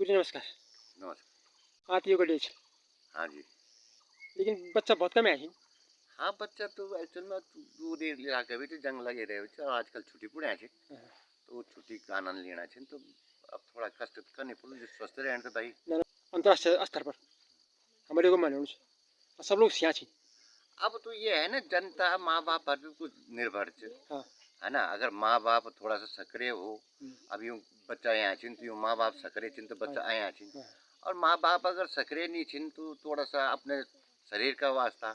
गुरु जी नमस्कार। नमस्कार। आती योगा डे છે हाँ जी। लेकिन बच्चा बहुत कम है ही। हाँ, बच्चा तो एक्चुअल में दूर इलाके भी जंग लगे रहे छे और आजकल छुट्टी पड़े छे तो छुट्टी का आनंद लेना छे तो अब थोड़ा कष्ट करने पड़े जो स्वस्थ रहे तो भाई अंतर्राष्ट्रीय स्तर पर हमारे को मालूम है सब लोग सिया छी। अब तो ये है ना जनता माँ बाप पर भी कुछ निर्भर छे हाँ। है ना। अगर माँ बाप थोड़ा सा सक्रिय हो अब यूँ बच्चा यहाँ छिन तो यूँ माँ बाप सक्रिय छिन तो बच्चा आया छिन और माँ बाप अगर सक्रिय नहीं छिन तो थोड़ा सा अपने शरीर का वास्ता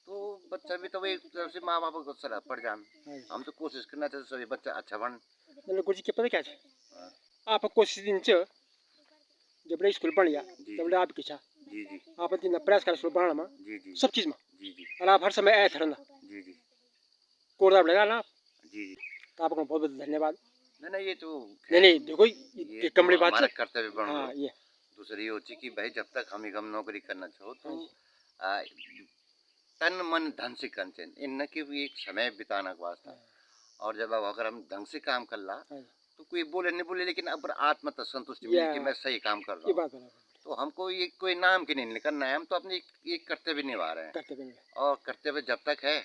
तो बच्चा भी तो वही तरफ से माँ बाप को सलाह पड़ जान। हम तो कोशिश करना चाहिए सभी बच्चा अच्छा बन। मतलब गुरु जी के पता क्या है आप कोशिश दिन च जब स्कूल पढ़ लिया जब आप किछा जी जी आप दिन प्रयास कर स्कूल पढ़ना में जी जी सब चीज में जी जी और आप हर समय आए थरना जी जी कोड़ा बढ़ेगा ना जी जी तो आपको बहुत बहुत धन्यवाद। नहीं ये तो नहीं देखो ये कम बड़ी तो बात हमारा है। कर्तव्य बन हाँ लो ये दूसरी होती कि भाई जब तक हम नौकरी करना चाहो तो तन मन धन से करते इन की भी एक समय बिताना वास्ता और जब अब अगर हम ढंग से काम कर ला तो कोई बोले नहीं बोले लेकिन अब आत्म संतुष्टि मिली कि मैं सही काम कर रहा हूँ तो हमको ये कोई नाम के नहीं करना है। हम तो अपने एक कर्तव्य निभा रहे हैं और कर्तव्य जब तक है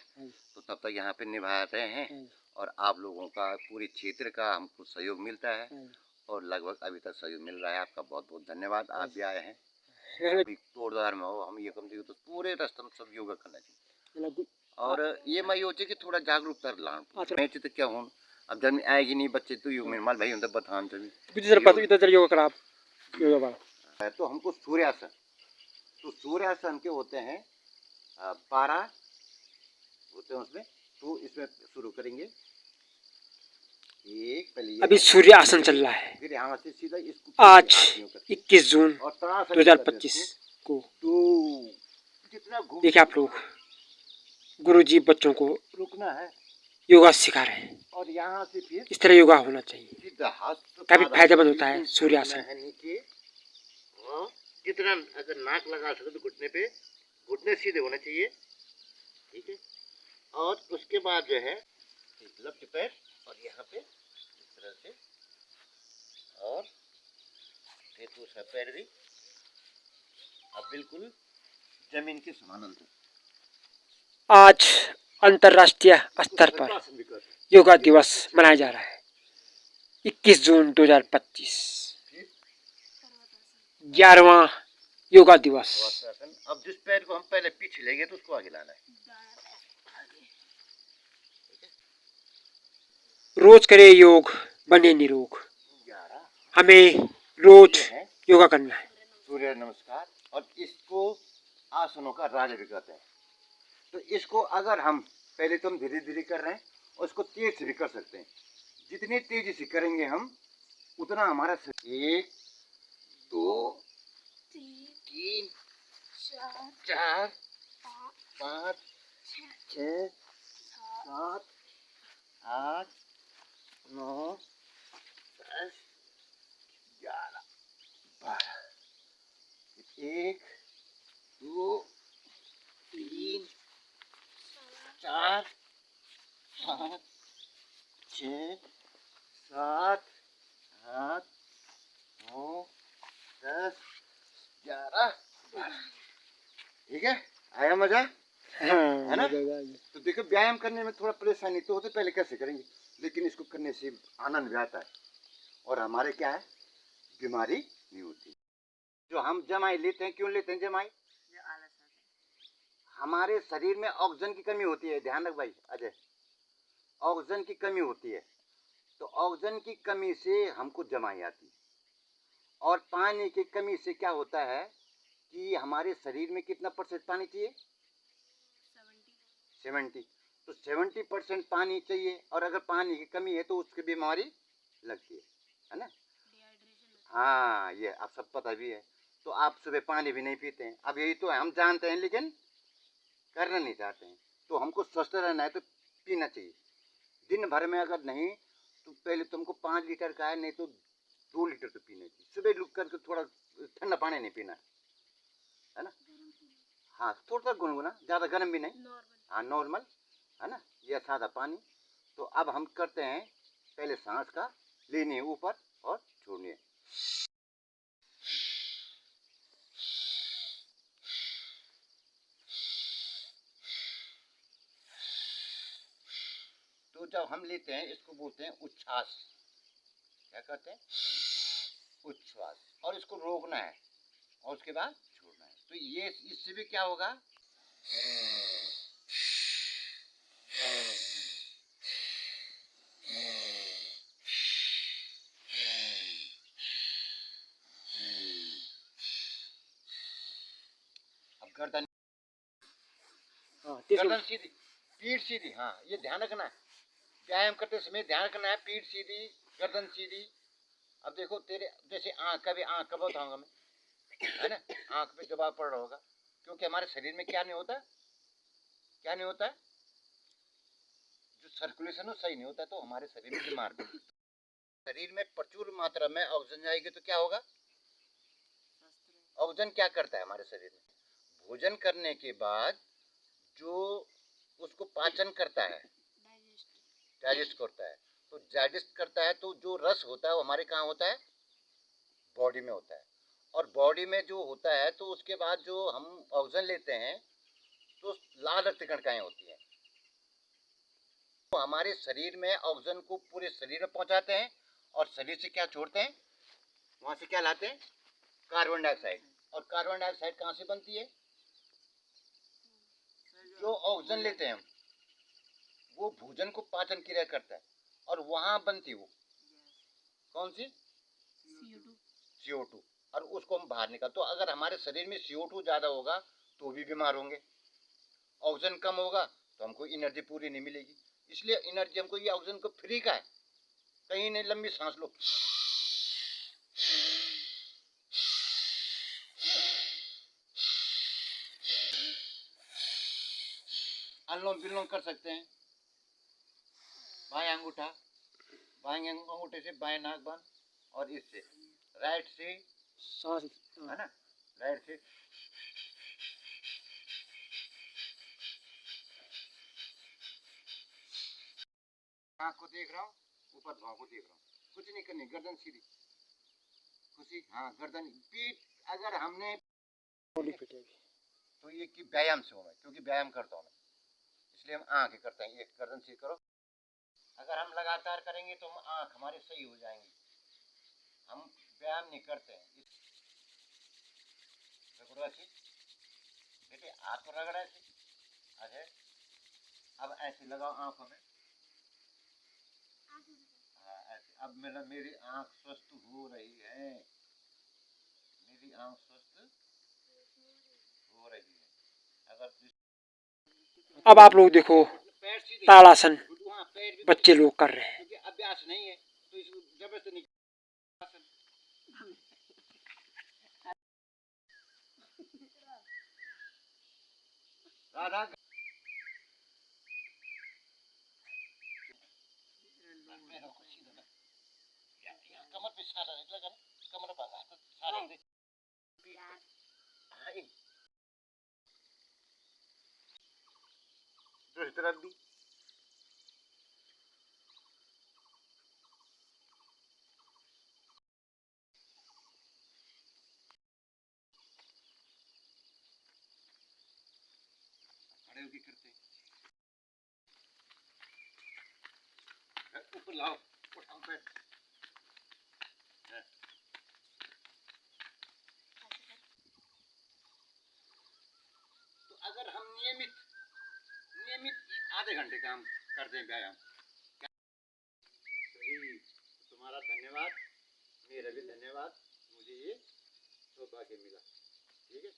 तो तब तक यहाँ पे निभा रहे हैं और आप लोगों का पूरे क्षेत्र का हमको सहयोग मिलता है और लगभग अभी तक सहयोग मिल रहा है। आपका बहुत बहुत धन्यवाद। आप भी आए हैं अभी तोड़दार में हो हम ये कम तो पूरे रास्ते में सब योगा करना चाहिए और ये मैं योचे कि थोड़ा जागरूकता लाना मैं तो क्या हूँ अब जब आएगी नहीं बच्चे तो युग में माल भाई उनसे बतान तभी इधर योगा करा आप योगा वाला तो हमको सूर्यासन तो सूर्यासन के होते हैं 12 होते हैं उसमें तो इसमें शुरू करेंगे एक पहले अभी सूर्य आसन चल रहा है फिर यहाँ से सीधा इसको आज 21 जून 2025 को तो जितना देखिए आप लोग गुरुजी बच्चों को रुकना है योगा सिखा रहे हैं और यहाँ से फिर इस तरह योगा होना चाहिए सीधा हाथ काफी फायदेमंद होता है सूर्यासन। नीचे जितना अगर नाक लगा सके तो घुटने पे घुटने सीधे होने चाहिए ठीक है और उसके बाद जो है लेफ्ट पैर और यहाँ पे इस तरह से और फिर दूसरा पैर भी अब बिल्कुल जमीन के समानांतर। आज अंतर्राष्ट्रीय स्तर पर योगा दिवस मनाया जा रहा है 21 जून 2025 11वां योगा दिवस। अब जिस पैर को हम पहले पीछे ले गए तो उसको आगे लाना है। रोज करे योग बने निरोग हमें रोज योगा करना है। सूर्य नमस्कार और इसको आसनों का राजा भी कहते हैं तो इसको अगर हम पहले तो हम धीरे धीरे कर रहे हैं और इसको तेज से भी कर सकते हैं। जितनी तेजी से करेंगे हम उतना हमारा 1 2 3 4 5 6 7 8 9 10 11 12 1 2 3 4 5 6 7 8 9 10 11 12 ठीक है आया मजा है ना। तो देखो व्यायाम करने में थोड़ा परेशानी तो होती पहले कैसे करेंगे लेकिन इसको करने से आनंद भी आता है और हमारे क्या है बीमारी नहीं होती। जो हम जमाई लेते हैं क्यों लेते हैं जमाई हमारे शरीर में ऑक्सीजन की कमी होती है। ध्यान रख भाई अजय ऑक्सीजन की कमी होती है तो ऑक्सीजन की कमी से हमको जमाई आती है और पानी की कमी से क्या होता है कि हमारे शरीर में कितना % पानी चाहिए 70 तो 70% पानी चाहिए और अगर पानी की कमी है तो उसकी बीमारी लगती है ना। हाँ ये आप सब पता भी है तो आप सुबह पानी भी नहीं पीते हैं। अब यही तो हम जानते हैं लेकिन करना नहीं चाहते हैं। तो हमको स्वस्थ रहना है तो पीना चाहिए दिन भर में अगर नहीं तो पहले तुमको 5 लीटर का है नहीं तो 2 लीटर तो पीना चाहिए। सुबह लुक करके थोड़ा ठंडा पानी नहीं पीना है ना। हाँ थोड़ा सा गुनगुना ज़्यादा गर्म भी नहीं हाँ नॉर्मल है ना यह सादा पानी। तो अब हम करते हैं पहले सांस का लेनी है ऊपर और छोड़नी है। जब हम लेते हैं इसको बोलते हैं उच्छ्वास। क्या कहते हैं? उच्छ्वास। और इसको रोकना है और उसके बाद छोड़ना है। तो ये इससे भी क्या होगा? अब गर्दन गर्दन सीधी, पीठ सीधी। हाँ, ये ध्यान रखना है, व्यायाम करते समय ध्यान रखना है, पीठ सीधी, गर्दन सीधी। अब देखो तेरे जैसे आँख का भी, आँख का बताऊंगा मैं, है ना, आँख पे दबाव पड़ रहा होगा, क्योंकि हमारे शरीर में क्या नहीं होता, क्या नहीं होता है, जो सर्कुलेशन हो सही नहीं होता, तो हमारे शरीर में बीमार पड़ते। शरीर में प्रचुर मात्रा में ऑक्सीजन जाएगी तो क्या होगा? ऑक्सीजन क्या करता है हमारे शरीर में? भोजन करने के बाद जो उसको पाचन करता है, डाइजेस्ट करता है, तो डाइजेस्ट करता है तो जो रस होता है वो हमारे कहाँ होता है? बॉडी में होता है। और बॉडी में जो होता है तो उसके बाद जो हम ऑक्सीजन लेते हैं तो लाल रक्त कणिकाएं होती हैं, तो हमारे शरीर में ऑक्सीजन को पूरे शरीर में पहुंचाते हैं और शरीर से क्या छोड़ते हैं? वहां से क्या लाते हैं? Carbon dioxide. और कार्बन डाइऑक्साइड कहाँ से बनती है? जो ऑक्सीजन लेते हैं हम, वो भोजन को पाचन क्रिया करता है और वहां बनती वो कौन सी? CO2। और उसको हम बाहर निकाल, तो अगर हमारे शरीर में CO2 ज्यादा होगा तो भी बीमार होंगे, ऑक्सीजन कम होगा तो हमको एनर्जी पूरी नहीं मिलेगी। इसलिए एनर्जी हमको, ये ऑक्सीजन को फ्री का है, कहीं नहीं, लंबी सांस लो, अनुलोम विलोम कर सकते हैं, बाएं अंगूठा, बाएं अंगूठे से बाएं नाक बंद और इससे राइट से सांस, है ना, राइट से आँख को देख रहा हूँ, ऊपर भाव को देख रहा हूँ, कुछ नहीं करनी, गर्दन सीधी, खुशी, हाँ गर्दन, पीठ अगर हमने तो ये कि व्यायाम से होगा, क्योंकि व्यायाम करता हूँ मैं, इसलिए हम आँखें करते हैं, ये गर्दन सीधी करो। अगर हम लगातार करेंगे तो हम आँख हमारे सही हो जाएंगी, हम व्यायाम नहीं करते हैं। बेटे हाथ तो रगड़ा ऐसे, अरे अब ऐसे लगाओ आँखों में, हाँ ऐसे। अब मेरी आँख स्वस्थ हो रही है, मेरी आँख स्वस्थ हो रही है। अगर अब आप लोग देखो ताड़ासन बच्चे लोग कर रहे हैं। क्योंकि अभ्यास नहीं है तो इसको जबरदस्ती नहीं। राधा कमर पे सारा लगा ना, कमर पर हाथ सारा दे, दूसरी तरफ भी। खड़े होके करते हैं, ऊपर लाओ, उठाओ पैर, तो अगर हम नियमित आधे घंटे काम करते हैं व्यायाम, तुम्हारा धन्यवाद, मेरा भी धन्यवाद, मुझे ये सौभाग्य मिला, ठीक है।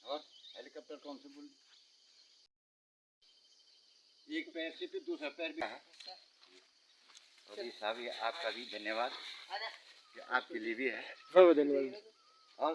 और हेलीकॉप्टर कौन से बोल, एक पैर से फिर दूसरा पैर भी। और ये साहब, ये आपका भी धन्यवाद, ये आपके लिए भी है। बहुत धन्यवाद। और